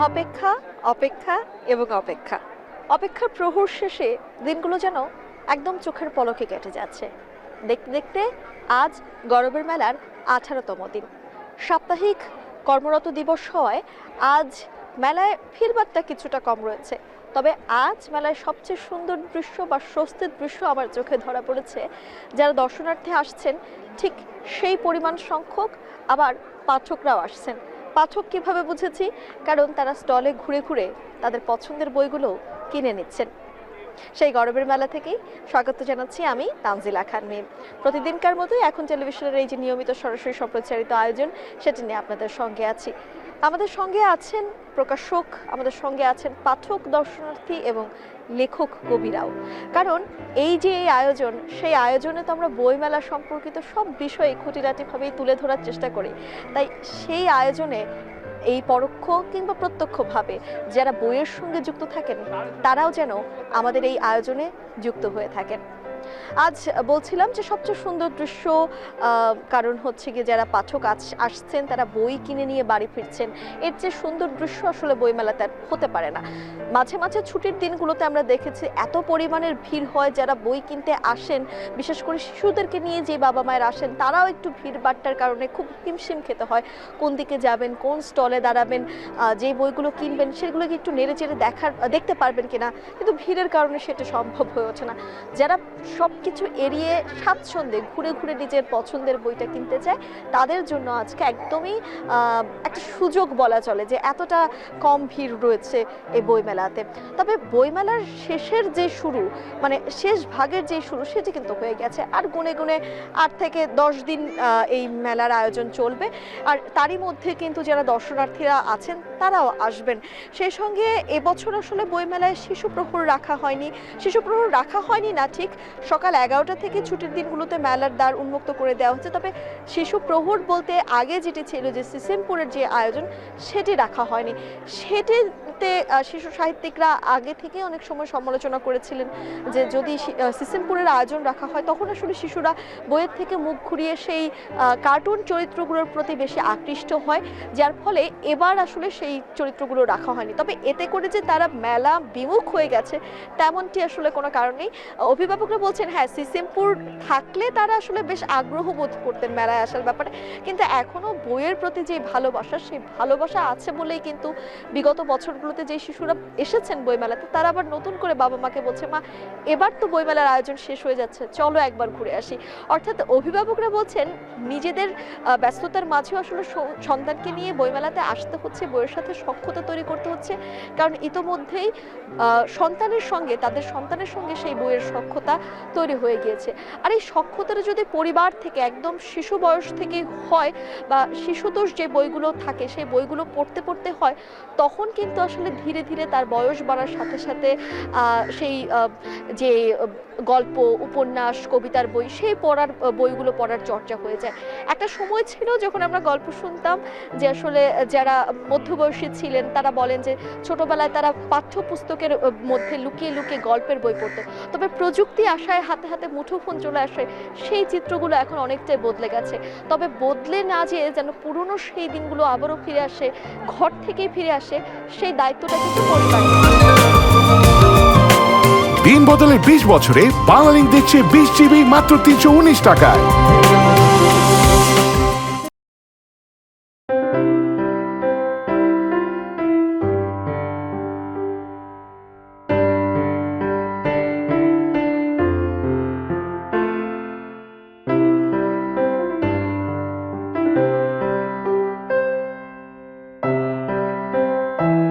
অপেক্ষা অপেক্ষা এবং অপেক্ষা অপেক্ষার প্রহর শেষে দিনগুলো যেন একদম চোখের পলকে কেটে যাচ্ছে। দেখতে দেখতে আজ গরবের মেলার 18তম দিন। সাপ্তাহিক কর্মরত দিবস হওয়ায় আজ মেলায় ভিড়ভাট্টা কিছুটা কম রয়েছে, তবে আজ মেলায় সবচেয়ে সুন্দর দৃশ্য বা স্বস্তির দৃশ্য আমার চোখে ধরা পড়েছে। যারা দর্শনার্থী আসছেন ঠিক সেই পরিমাণ সংখ্যক, আবার পাঠকরাও আসছেন। পাঠক কিভাবে বুঝেছি, কারণ তারা স্টলে ঘুরে ঘুরে তাদের পছন্দের বইগুলো কিনে নিচ্ছেন। সেই গরবের মেলা থেকেই স্বাগত জানাচ্ছি আমি তানজিলা খান মিম। প্রতিদিনকার মতোই এখন টেলিভিশনের এই যে নিয়মিত সরাসরি সম্প্রচারিত আয়োজন, সেটি নিয়ে আপনাদের সঙ্গে আছি। আমাদের সঙ্গে আছেন প্রকাশক, আমাদের সঙ্গে আছেন পাঠক, দর্শনার্থী এবং লেখক, কবিরাও। কারণ এই যে এই আয়োজন, সেই আয়োজনে তো আমরা বইমেলা সম্পর্কিত সব বিষয়ে খুঁটিনাটিভাবেই তুলে ধরার চেষ্টা করি। তাই সেই আয়োজনে এই পরোক্ষ কিংবা প্রত্যক্ষভাবে যারা বইয়ের সঙ্গে যুক্ত থাকেন, তারাও যেন আমাদের এই আয়োজনে যুক্ত হয়ে থাকেন। আজ বলছিলাম যে সবচেয়ে সুন্দর দৃশ্য, কারণ হচ্ছে গিয়ে যারা পাঠক আসছেন তারা বই কিনে নিয়ে বাড়ি ফিরছেন। এর চেয়ে সুন্দর দৃশ্য আসলে বইমেলাতে হতে পারে না। মাঝে মাঝে ছুটির দিনগুলোতে আমরা দেখেছি এত পরিমাণের ভিড় হয়, যারা বই কিনতে আসেন, বিশেষ করে শিশুদেরকে নিয়ে যে বাবা মায়ের আসেন, তারাও একটু ভিড় বাট্টার কারণে খুব হিমশিম খেতে হয়। কোন দিকে যাবেন, কোন স্টলে দাঁড়াবেন, যে বইগুলো কিনবেন সেগুলোকে একটু নেড়ে চেড়ে দেখতে পারবেন কিনা, কিন্তু ভিড়ের কারণে সেটা সম্ভব হয়ে ওঠে না। যারা সব কিছু এড়িয়ে স্বাচ্ছন্দ্যে ঘুরে ঘুরে নিজের পছন্দের বইটা কিনতে চায়, তাদের জন্য আজকে একদমই একটা সুযোগ বলা চলে যে এতটা কম ভিড় রয়েছে এই বইমেলাতে। তবে বইমেলার শেষের যে শুরু, মানে শেষ ভাগের যে শুরু, সেটি কিন্তু হয়ে গেছে। আর গুনে গুনে 8 থেকে 10 দিন এই মেলার আয়োজন চলবে। আর তারই মধ্যে কিন্তু যারা দর্শনার্থীরা আছেন তারাও আসবেন। সেই সঙ্গে এবছর আসলে বইমেলায় শিশু প্রহর রাখা হয়নি। শিশু প্রহর রাখা হয়নি না ঠিক, সকাল 11টা থেকে ছুটির দিনগুলোতে মেলার দ্বার উন্মুক্ত করে দেওয়া হচ্ছে। তবে শিশু প্রহর বলতে আগে যেটি ছিল যে সিসিমপুরের যে আয়োজন, সেটি রাখা হয়নি। সেটিতে শিশু সাহিত্যিকরা আগে থেকে অনেক সময় সমালোচনা করেছিলেন যে যদি সিসিমপুরের আয়োজন রাখা হয় তখন আসলে শিশুরা বইয়ের থেকে মুখ ঘুরিয়ে সেই কার্টুন চরিত্রগুলোর প্রতি বেশি আকৃষ্ট হয়, যার ফলে এবার আসলে সেই চরিত্রগুলো রাখা হয়নি। তবে এতে করে যে তারা মেলা বিমুখ হয়ে গেছে তেমনটি আসলে কোনো কারণ নেই। অভিভাবকরা বলছেন হ্যাঁ, সিসিমপুর থাকলে তারা আসলে বেশ আগ্রহ বোধ করতেন মেলায় আসার ব্যাপারে, কিন্তু এখনো বইয়ের প্রতি যে ভালোবাসা, সেই ভালোবাসা আছে বলেই কিন্তু বিগত বছরগুলোতে যে শিশুরা এসেছেন বইমেলাতে, তারা আবার নতুন করে বাবা মাকে বলছে মা এবার তো বইমেলার আয়োজন শেষ হয়ে যাচ্ছে, চলো একবার ঘুরে আসি। অর্থাৎ অভিভাবকরা বলছেন নিজেদের ব্যস্ততার মাঝেও আসলে সন্তানকে নিয়ে বইমেলাতে আসতে হচ্ছে, বইয়ের সাথে সখ্যতা তৈরি করতে হচ্ছে, কারণ ইতোমধ্যেই তাদের সন্তানের সঙ্গে সেই বইয়ের সখ্যতা তৈরি হয়ে গিয়েছে। আর এই সখ্যতাটা যদি পরিবার থেকে একদম শিশু বয়স থেকে হয়, বা শিশুতোষ যে বইগুলো থাকে সেই বইগুলো পড়তে পড়তে হয়, তখন কিন্তু আসলে ধীরে ধীরে তার বয়স বাড়ার সাথে সাথে সেই যে গল্প, উপন্যাস, কবিতার বই, সেই বইগুলো পড়ার চর্চা হয়ে যায়। একটা সময় ছিল যখন আমরা গল্প শুনতাম যে আসলে যারা মধ্যবয়সী ছিলেন তারা বলেন যে ছোটবেলায় তারা পাঠ্যপুস্তকের মধ্যে লুকিয়ে লুকিয়ে গল্পের বই পড়তো। তবে প্রযুক্তি আসায়, হাতে হাতে মুঠোফোন চলে আসে, সেই চিত্রগুলো এখন অনেকটাই বদলে গেছে। তবে বদলে না যেয়ে যেন পুরনো সেই দিনগুলো আবারও ফিরে আসে, ঘর থেকেই ফিরে আসে, সেই দায়িত্বটা কিন্তু পরিবারের। দিন বদলে 20 বছরে বাংলালিংক দিচ্ছে 20 জিবি মাত্র 319 টাকায়।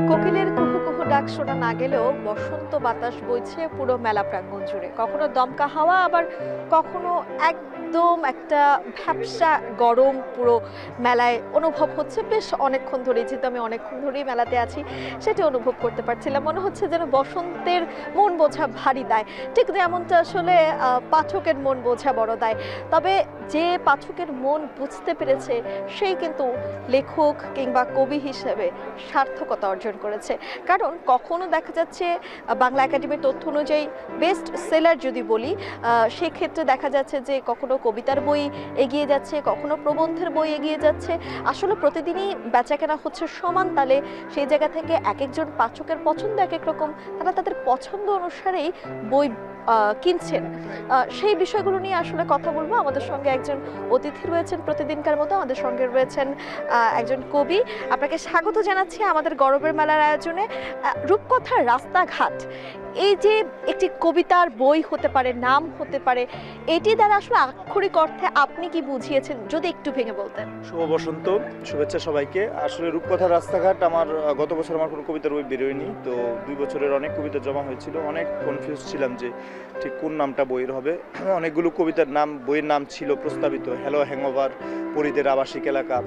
কোকিলের কুহু কুহু ডাক শোনা না গেলেও বসন্ত বাতাস বইছে পুরো মেলা প্রাঙ্গণ জুড়ে। কখনো দমকা হাওয়া, আবার কখনো একদম একটা ভ্যাপসা গরম পুরো মেলায় অনুভব হচ্ছে। বেশ অনেকক্ষণ ধরেই, যেহেতু আমি অনেকক্ষণ ধরেই মেলাতে আছি, সেটা অনুভব করতে পারছিলাম। মনে হচ্ছে যেন বসন্তের মন বোঝা ভারী দায়, ঠিক যেমনটা আসলে পাঠকের মন বোঝা বড় দায়। তবে যে পাঠকের মন বুঝতে পেরেছে, সেই কিন্তু লেখক কিংবা কবি হিসেবে সার্থকতা অর্জন করেছে। কারণ কখনো দেখা যাচ্ছে বাংলা একাডেমির তথ্য অনুযায়ী বেস্ট সেলার যদি বলি, সেক্ষেত্রে দেখা যাচ্ছে যে কখনো কবিতার বই এগিয়ে যাচ্ছে, কখনো প্রবন্ধের বই এগিয়ে যাচ্ছে। আসলে প্রতিদিনই বেচাকেনা হচ্ছে সমান তালে। সেই জায়গা থেকে এক একজন পাঠকের পছন্দ এক এক রকম, তারা তাদের পছন্দ অনুসারেই বই কিনছেন। সেই বিষয়গুলো নিয়ে আসলে কথা বলবো। আমাদের সঙ্গে একজন অতিথি রয়েছেন প্রতিদিনকার মতো, আমাদের সঙ্গে রয়েছেন একজন কবি। আপনাকে স্বাগত জানাচ্ছি আমাদের গরবের মেলার আয়োজনে। রূপকথার রাস্তাঘাট, এই যে একটি কবিতার বই হতে পারে, নাম হতে পারে, এটি দ্বারা আসলে আক্ষরিক অর্থে আপনি কি বুঝিয়েছেন যদি একটু ভেঙে বলতেন? শুভ বসন্ত, শুভেচ্ছা সবাইকে। আসলে রূপকথার রাস্তাঘাট আমার গত বছর আমার কোনো কবিতার বই বেরোয়নি, তো 2 বছরের অনেক কবিতা জমা হয়েছিল। অনেক কনফিউজ ছিলাম যে ঠিক কোন নামটা বইয়ের হবে। অনেকগুলো কবিতার নাম, বইয়ের নাম ছিল প্রস্তাবিত, হ্যালো হ্যাংওভার, পরিদের আবাসিক এলাকা।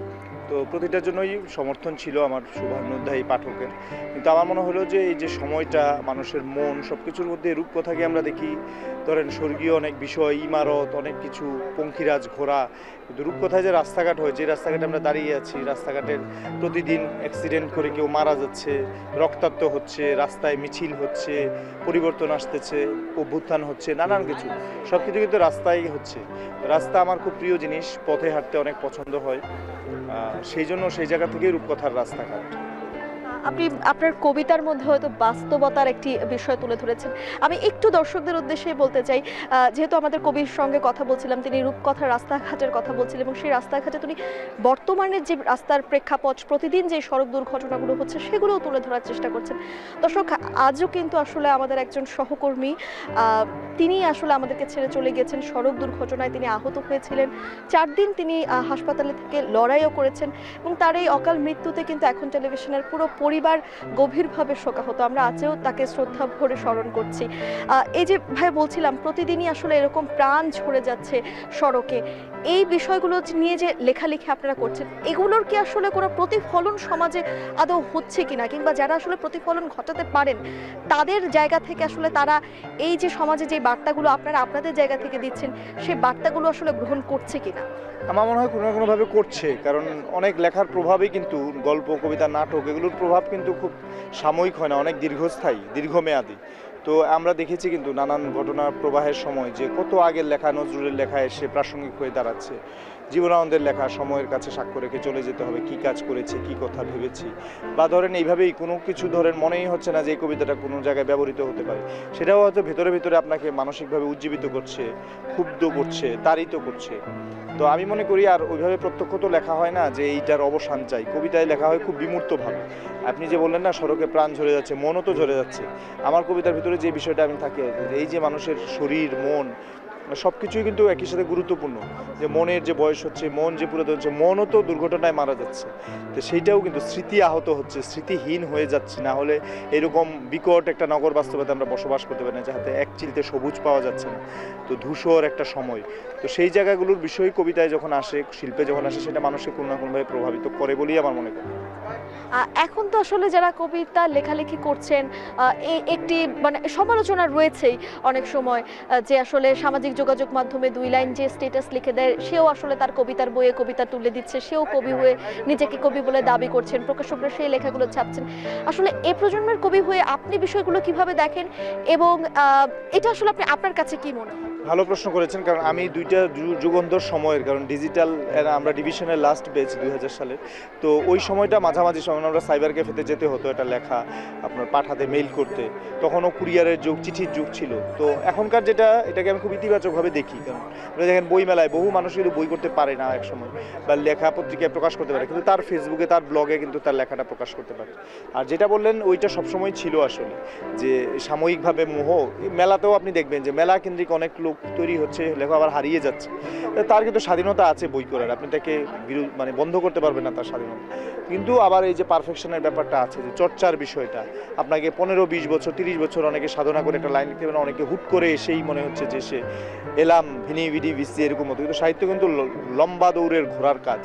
তো প্রতিটার জন্যই সমর্থন ছিল আমার শুভানুধ্যায়ী পাঠকের। কিন্তু আমার মনে হলো যে এই যে সময়টা, মানুষের মন, সব কিছুর মধ্যে রূপকথাকে আমরা দেখি ধরেন স্বর্গীয় অনেক বিষয়, ইমারত, অনেক কিছু, পঙ্খিরাজ, ঘোড়া, কিন্তু রূপকথায় যে রাস্তাঘাট হয়, যে রাস্তাঘাটে আমরা দাঁড়িয়ে আছি, রাস্তাঘাটের প্রতিদিন অ্যাক্সিডেন্ট করে কেউ মারা যাচ্ছে, রক্তাক্ত হচ্ছে, রাস্তায় মিছিল হচ্ছে, পরিবর্তন আসতেছে, অভ্যুত্থান হচ্ছে, নানান কিছু, সব কিছু কিন্তু রাস্তায় হচ্ছে। রাস্তা আমার খুব প্রিয় জিনিস, পথে হাঁটতে অনেক পছন্দ হয়, সেই জন্য সেই জায়গা থেকেই রূপকথার রাস্তাঘাট। আপনি আপনার কবিতার মধ্যে হয়তো বাস্তবতার একটি বিষয় তুলে ধরেছেন। আমি একটু দর্শকদের উদ্দেশ্যে বলতে চাই, যেহেতু আমাদের কবির সঙ্গে কথা বলছিলাম, তিনি রূপকথার রাস্তাঘাটের কথা বলছিলেন এবং সেই রাস্তাঘাটে তিনি বর্তমানের যে রাস্তার প্রেক্ষাপট, প্রতিদিন যে সড়ক দুর্ঘটনাগুলো হচ্ছে সেগুলোও তুলে ধরার চেষ্টা করছেন। দর্শক, আজও কিন্তু আসলে আমাদের একজন সহকর্মী, তিনি আসলে আমাদেরকে ছেড়ে চলে গেছেন সড়ক দুর্ঘটনায়। তিনি আহত হয়েছিলেন, 4 দিন তিনি হাসপাতালে থেকে লড়াইও করেছেন এবং তার এই অকাল মৃত্যুতে কিন্তু এখন টেলিভিশনের পুরো পরিবার গভীরভাবে শোকাহত। আমরা আজও তাকে শ্রদ্ধা ভরে স্মরণ করছি। এই যে ভাই বলছিলাম, প্রতিদিনই আসলে এরকম প্রাণ ঝরে যাচ্ছে সড়কে, এই বিষয়গুলো নিয়ে যে লেখালেখি আপনারা করছেন, এগুলোর কি আসলে কোনো প্রতিফলন সমাজে আদৌ হচ্ছে কিনা, কিংবা যারা আসলে প্রতিফলন ঘটাতে পারেন তাদের জায়গা থেকে আসলে তারা এই যে সমাজে যে বার্তাগুলো আপনারা আপনাদের জায়গা থেকে দিচ্ছেন, সেই বার্তাগুলো আসলে গ্রহণ করছে কিনা? আমার মনে হয় কোনো না কোনোভাবে করছে, কারণ অনেক লেখার প্রভাবেই কিন্তু গল্প, কবিতা, নাটক, এগুলোর প্রভাব কিন্তু খুব সাময়িক হয় না, অনেক দীর্ঘস্থায়ী, দীর্ঘমেয়াদী। তো আমরা দেখেছি কিন্তু নানান ঘটনার প্রবাহের সময় যে কত আগের লেখা, নজরুলের লেখা এসে প্রাসঙ্গিক হয়ে দাঁড়াচ্ছে। জীবনানন্দের লেখা সময়ের কাছে সাক্ষ্য রেখে চলে যেতে হবে, কি কাজ করেছে, কি কথা ভেবেছি, বা ধরেন এইভাবেই কোনো কিছু ধরেন মনেই হচ্ছে না যে এই কবিতাটা কোনো জায়গায় ব্যবহৃত হতে পারে, সেটাও হয়তো ভেতরে ভেতরে আপনাকে মানসিকভাবে উজ্জীবিত করছে, ক্ষুব্ধ করছে, তাড়িত করছে। তো আমি মনে করি আর ওইভাবে প্রত্যক্ষ তো লেখা হয় না যে এইটার অবসান চাই, কবিতায় লেখা হয় খুব বিমূর্তভাবে। আপনি যে বললেন না সড়কে প্রাণ ঝরে যাচ্ছে, মনও তো ঝরে যাচ্ছে। আমার কবিতার ভিতরে যে বিষয়টা আমি থাকে, এই যে মানুষের শরীর, মন, সব কিছুই কিন্তু একই সাথে গুরুত্বপূর্ণ। যে মনের যে বয়স হচ্ছে, মন যে পুরাতন হচ্ছে, মনও তো দুর্ঘটনায় মারা যাচ্ছে। তো সেইটাও কিন্তু স্মৃতি আহত হচ্ছে, স্মৃতিহীন হয়ে যাচ্ছে। না হলে এরকম বিকট একটা নগর বাস্তবতা আমরা বসবাস করতে পারি না, যাতে এক চিলতে সবুজ পাওয়া যাচ্ছে না, তো ধূসর একটা সময়। তো সেই জায়গাগুলোর বিষয় কবিতায় যখন আসে, শিল্পে যখন আসে, সেটা মানুষকে কোনো না কোনোভাবে প্রভাবিত করে বলেই আমার মনে করি। এখন তো আসলে যারা কবিতা লেখালেখি করছেন, এই একটি মানে সমালোচনা রয়েছেই অনেক সময়, যে আসলে সামাজিক যোগাযোগ মাধ্যমে 2 লাইন যে স্ট্যাটাস লিখে দেয়, সেও আসলে তার কবিতার বইয়ে কবিতা তুলে দিচ্ছে, সেও কবি হয়ে নিজেকে কবি বলে দাবি করছেন, প্রকাশকরা সেই লেখাগুলো ছাপছেন। আসলে এই প্রজন্মের কবি হয়ে আপনি বিষয়গুলো কিভাবে দেখেন এবং এটা আসলে আপনি আপনার কাছে কি মনে হয়? ভালো প্রশ্ন করেছেন, কারণ আমি দুইটা যুগান্তর সময়ের, কারণ ডিজিটাল আমরা ডিভিশনের লাস্ট বেচ 2000 সালের, তো ওই সময়টা মাঝামাঝি সময় আমরা সাইবার ক্যাফেতে যেতে হতো এটা লেখা আপনার পাঠাতে, মেইল করতে, তখনও কুরিয়ারের যুগ, চিঠির যুগ ছিল। তো এখনকার যেটা, এটাকে আমি খুব ইতিবাচকভাবে দেখি, কারণ দেখেন বই মেলায় বহু মানুষ কিন্তু বই করতে পারে না এক সময়, বা লেখা পত্রিকায় প্রকাশ করতে পারে, কিন্তু তার ফেসবুকে, তার ব্লগে কিন্তু তার লেখাটা প্রকাশ করতে পারে। আর যেটা বললেন ওইটা সবসময় ছিল আসলে, যে সাময়িকভাবে মোহ, মেলাতেও আপনি দেখবেন যে মেলা কেন্দ্রিক অনেক লোক তৈরি হচ্ছে, লেখা আবার হারিয়ে যাচ্ছে। তার কিন্তু স্বাধীনতা আছে বই করার, আপনি তাকে মানে বন্ধ করতে পারবেন না তার স্বাধীনতা। কিন্তু আবার এই যে পারফেকশনের ব্যাপারটা আছে, যে চর্চার বিষয়টা, আপনাকে 15-20 বছর 30 বছর অনেকে সাধনা করে একটা লাইন লিখতে পারে, অনেকে হুট করে এসেই মনে হচ্ছে যে সে এলাম ভিনি ভিডি ভিসি এরকম হতো। কিন্তু সাহিত্য কিন্তু লম্বা দৌড়ের ঘোড়ার কাজ।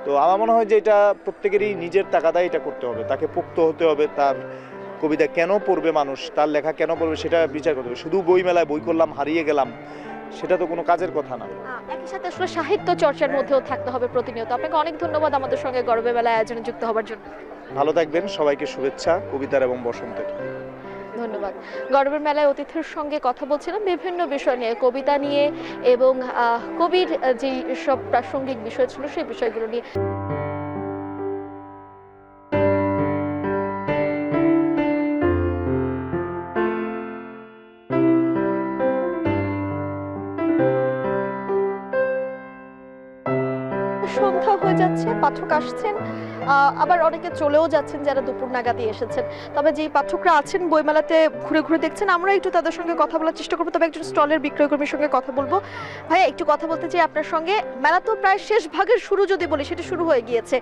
তো আমার মনে হয় যে এটা প্রত্যেকেরই নিজের তাগাদায় এটা করতে হবে, তাকে পোক্ত হতে হবে, তার কবিতা কেন পড়বে মানুষ, তার লেখা কেন পড়বে সেটা বিচার করতে হবে। শুধু বই মেলায় বই করলাম, হারিয়ে গেলাম, সেটা তো কোনো কাজের কথা না। একই সাথে আসলে সাহিত্য চর্চার মধ্যেও থাকতে হবে প্রতিনিয়ত। আপনাকে অনেক ধন্যবাদ আমাদের সঙ্গে গর্বের মেলায় আয়োজনে যুক্ত হবার জন্য। ভালো থাকবেন, সবাইকে শুভেচ্ছা কবিতার এবং বসন্তের। ধন্যবাদ। ধন্যবাদ। গরবের মেলায় অতিথির সঙ্গে কথা বলছিলাম বিভিন্ন বিষয় নিয়ে, কবিতা নিয়ে এবং কবির যে সব প্রাসঙ্গিক বিষয় ছিল সেই বিষয়গুলো নিয়ে। সন্ধ্যা হয়ে যাচ্ছে, পাঠক আসছেন, আবার অনেকে চলেও যাচ্ছেন যারা দুপুর নাগাদই এসেছেন। তবে যেই পাঠকরা আছেন বইমেলাতে ঘুরে ঘুরে দেখছেন, আমরা একটু তাদের সঙ্গে কথা বলার চেষ্টা করবো। তবে একজন স্টলের বিক্রয় কর্মীর সঙ্গে কথা বলবো। ভাইয়া, একটু কথা বলতে চাই আপনার সঙ্গে। মেলা তো প্রায় শেষ ভাগের শুরু যদি বলি, সেটা শুরু হয়ে গিয়েছে।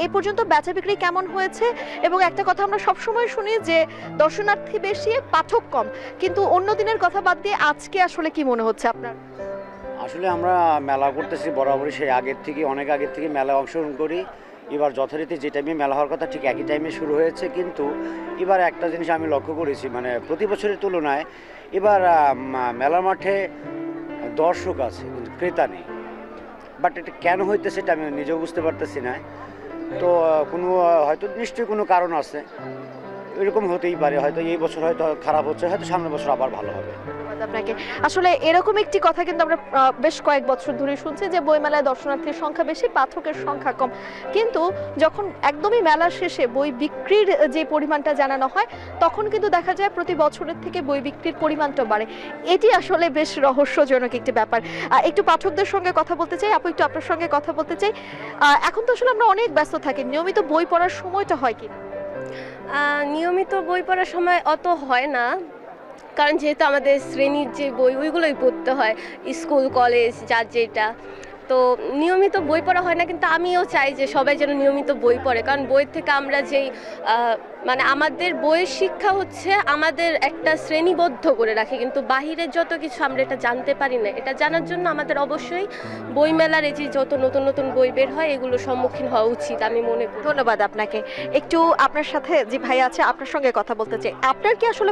এই পর্যন্ত বেচা বিক্রি কেমন হয়েছে? এবং একটা কথা আমরা সবসময় শুনি যে দর্শনার্থী বেশি, পাঠক কম, কিন্তু অন্য দিনের কথা বাদ দিয়ে আজকে আসলে কি মনে হচ্ছে আপনার? আসলে আমরা মেলা করতেছি বরাবরই, সেই অনেক আগের থেকে মেলা অংশগ্রহণ করি। এবার যথারীতি যে টাইমে মেলা হওয়ার কথা ঠিক একই টাইমে শুরু হয়েছে, কিন্তু এবার একটা জিনিস আমি লক্ষ্য করেছি, মানে প্রতি বছরের তুলনায় এবার মেলা মাঠে দর্শক আছে কিন্তু ক্রেতা নেই। বাট এটা কেন হইতেছে সেটা আমি নিজেও বুঝতে পারতেছি না। তো কোনো হয়তো নিশ্চয়ই কোনো কারণ আছে, এরকম হতেই পারে। হয়তো এই বছর হয়তো খারাপ হচ্ছে, হয়তো সামনের বছর আবার ভালো হবে। আপনাকে আসলে এরকম একটি কথা কিন্তু আমরা বেশ কয়েক বছর ধরে শুনছি যে বইমেলায় দর্শনার্থীর সংখ্যা বেশি, পাঠকের সংখ্যা কম। কিন্তু যখন একদমই মেলা শেষে বই বিক্রির যে পরিমাণটা জানানো হয়, তখন কিন্তু দেখা যায় প্রতি বছরের থেকে বই বিক্রির পরিমাণটা বাড়ে। এটি আসলে বেশ রহস্যজনক একটি ব্যাপার। একটু পাঠকদের সঙ্গে কথা বলতে চাই। আপু, একটু আপনার সঙ্গে কথা বলতে চাই। এখন তো আসলে আমরা অনেক ব্যস্ত থাকি, নিয়মিত বই পড়ার সময়টা হয় কি? নিয়মিত বই পড়ার সময় অত হয় না, কারণ যেহেতু আমাদের শ্রেণীর যে বই ওইগুলোই পড়তে হয়, স্কুল কলেজ যার যেটা, তো নিয়মিত বই পড়া হয় না। কিন্তু আমিও চাই যে সবাই যেন নিয়মিত বই পড়ে, কারণ বই থেকে আমরা যেই মানে আমাদের বইয়ের শিক্ষা হচ্ছে আমাদের একটা শ্রেণীবদ্ধ করে রাখে, কিন্তু বাহিরের যত কিছু আমরা এটা জানতে পারি না। এটা জানার জন্য আমাদের অবশ্যই বইমেলার এই যে যত নতুন নতুন বই বের হয় এগুলোর সম্মুখীন হওয়া উচিত আমি মনে করি। ধন্যবাদ আপনাকে। একটু আপনার সাথে যে ভাই আছে আপনার সঙ্গে কথা বলতে চাই। আপনার কি আসলে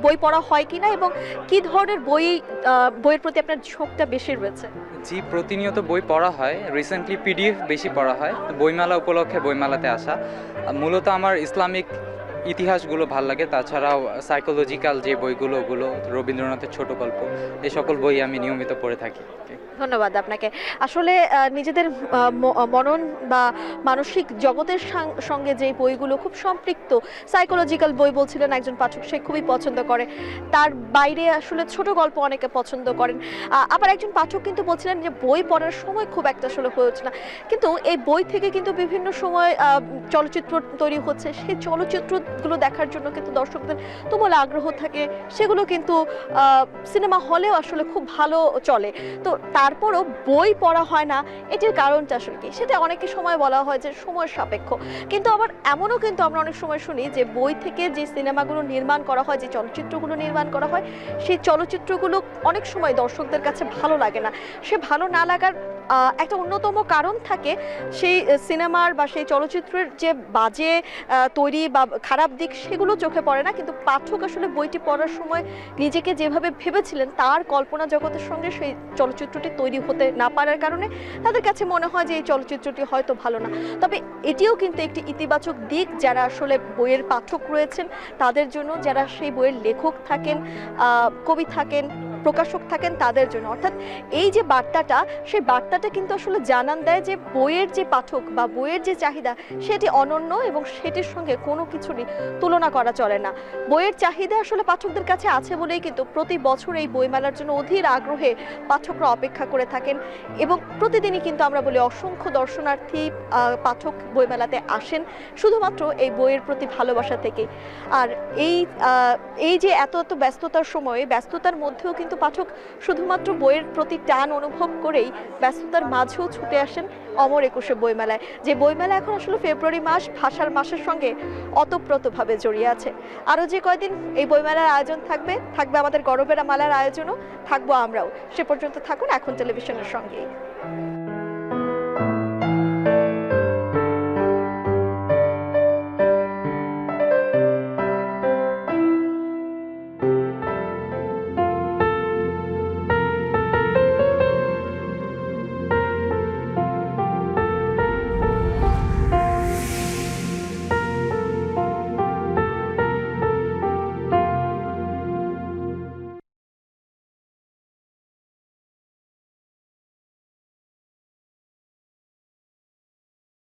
বই পড়া হয় কিনা এবং কি ধরনের বইয়ের প্রতি আপনার ঝোঁকটা বেশি রয়েছে? জি, প্রতিনিয়ত বই পড়া হয়। রিসেন্টলি পিডিএফ বেশি পড়া হয়, বইমেলা উপলক্ষে বইমেলাতে আসা। মূলত আমার ইসলামিক ইতিহাসগুলো ভাল লাগে, তাছাড়াও সাইকোলজিক্যাল যে বইগুলো, ওগুলো রবীন্দ্রনাথের ছোট গল্প, এই সকল বই আমি নিয়মিত পড়ে থাকি। ধন্যবাদ আপনাকে। আসলে নিজেদের মনন বা মানসিক জগতের সঙ্গে যে বইগুলো খুব সম্পৃক্ত, সাইকোলজিক্যাল বই বলছিলেন একজন পাঠক, সে খুবই পছন্দ করে। তার বাইরে আসলে ছোট গল্প অনেকে পছন্দ করেন। আবার একজন পাঠক কিন্তু বলছিলেন যে বই পড়ার সময় খুব একটা আসলে হয়ে ওঠে না, কিন্তু এই বই থেকে কিন্তু বিভিন্ন সময় চলচ্চিত্র তৈরি হচ্ছে। সেই চলচ্চিত্রগুলো দেখার জন্য কিন্তু দর্শকদের তুমুল আগ্রহ থাকে, সেগুলো কিন্তু সিনেমা হলেও আসলে খুব ভালো চলে। তো তারপরও বই পড়া হয় না, এটির কারণটা আসলে কি? সেটা অনেকের সময় বলা হয় যে সময় সাপেক্ষ, কিন্তু আবার এমনও কিন্তু আমরা অনেক সময় শুনি যে বই থেকে যে সিনেমাগুলো নির্মাণ করা হয়, যে চলচ্চিত্রগুলো নির্মাণ করা হয়, সেই চলচ্চিত্রগুলো অনেক সময় দর্শকদের কাছে ভালো লাগে না। সে ভালো না লাগার একটা অন্যতম কারণ থাকে সেই সিনেমার বা সেই চলচ্চিত্রের যে বাজে তৈরি বা খারাপ দিক, সেগুলো চোখে পড়ে না। কিন্তু পাঠক আসলে বইটি পড়ার সময় নিজেকে যেভাবে ভেবেছিলেন তার কল্পনা জগতের সঙ্গে সেই চলচ্চিত্রটি তৈরি হতে না পারার কারণে তাদের কাছে মনে হয় যে এই চলচ্চিত্রটি হয়তো ভালো না। তবে এটিও কিন্তু একটি ইতিবাচক দিক যারা আসলে বইয়ের পাঠক রয়েছেন তাদের জন্য, যারা সেই বইয়ের লেখক থাকেন, কবি থাকেন, প্রকাশক থাকেন তাদের জন্য। অর্থাৎ এই যে বার্তাটা, সেই বার্তাটা কিন্তু আসলে জানান দেয় যে বইয়ের যে পাঠক বা বইয়ের যে চাহিদা সেটি অনন্য এবং সেটির সঙ্গে কোনো কিছুরই তুলনা করা চলে না। বইয়ের চাহিদা আসলে পাঠকদের কাছে আছে বলেই কিন্তু প্রতি বছর এই বইমেলার জন্য অধীর আগ্রহে পাঠকরা অপেক্ষা করে থাকেন এবং প্রতিদিনই কিন্তু আমরা বলি অসংখ্য দর্শনার্থী পাঠক বইমেলাতে আসেন শুধুমাত্র এই বইয়ের প্রতি ভালোবাসা থেকে। আর এই যে এত ব্যস্ততার সময়ে, ব্যস্ততার মধ্যেও কিন্তু পাঠক শুধুমাত্র বইয়ের প্রতি টান অনুভব করেই ব্যস্ততার মাঝেও ছুটে আসেন অমর একুশে বইমেলায়। যে বইমেলা এখন আসলে ফেব্রুয়ারি মাস ভাষার মাসের সঙ্গে অতপ্রতভাবে জড়িয়ে আছে। আরও যে কয়দিন এই বইমেলার আয়োজন থাকবে আমাদের গরবের মেলার আয়োজনও, থাকবো আমরাও। সে পর্যন্ত থাকুন এখন টেলিভিশনের সঙ্গেই।